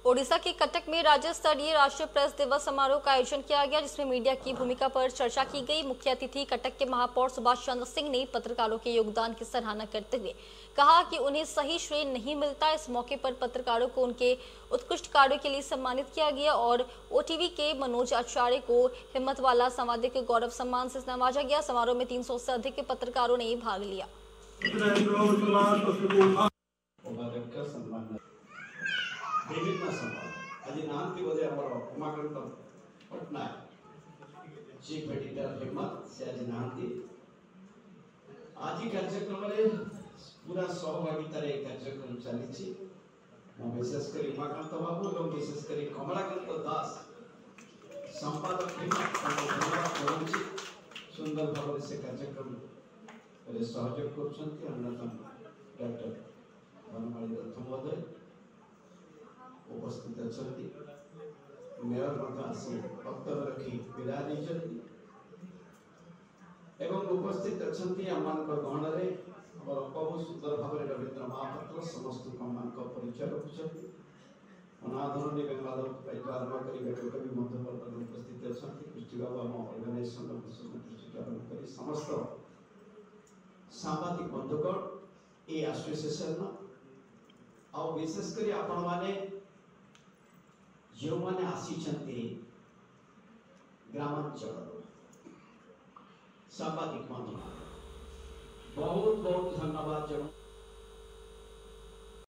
ओडिशा के कटक में राज्य स्तरीय राष्ट्रीय प्रेस दिवस समारोह का आयोजन किया गया, जिसमें मीडिया की भूमिका पर चर्चा की गई। मुख्य अतिथि कटक के महापौर सुभाष चंद्र सिंह ने पत्रकारों के योगदान की सराहना करते हुए कहा कि उन्हें सही श्रेय नहीं मिलता। इस मौके पर पत्रकारों को उनके उत्कृष्ट कार्यों के लिए सम्मानित किया गया और ओटीवी के मनोज आचार्य को हिम्मत वाला संवादक गौरव सम्मान से नवाजा गया। समारोह में 300 से अधिक पत्रकारों ने भाग लिया। विभिन्न संवाद आज नाम की वजह हमारा उमाकांत पटनायक चीफ एडिटर हिम्मत से आज नाम की आज कार्यक्रम में पूरा सहभागितार कार्यक्रम चली विशेषकर उमाकांत बाबू और विशेषकर कमलाकांत दास संपादक हिम्मत धन्यवाद सुंदर भाव से कार्यक्रम सहयोग कर डॉक्टर बनमाली दत्त महोदय उपस्थित अच्छा मेयर आसी वक्तव्य रखी विदाय एवं उपस्थित अच्छा गहन बहुत सुंदर भाव में रवींद्र महापात्र समस्त परिचय रखुंट अनाधरणी बेंगालोर आरंभ कर बर्तमान उपस्थित अच्छा कृष्टि बाबू आम अर्गानाइजेशन दृष्टि आरंभ कर समस्त सांबादिक बंधुगण ये एसोसिएशन आ विशेषकर आपण मैंने जो मैंने आसी ग्रामांचल सांबादिक बंधु बहुत बहुत धन्यवाद।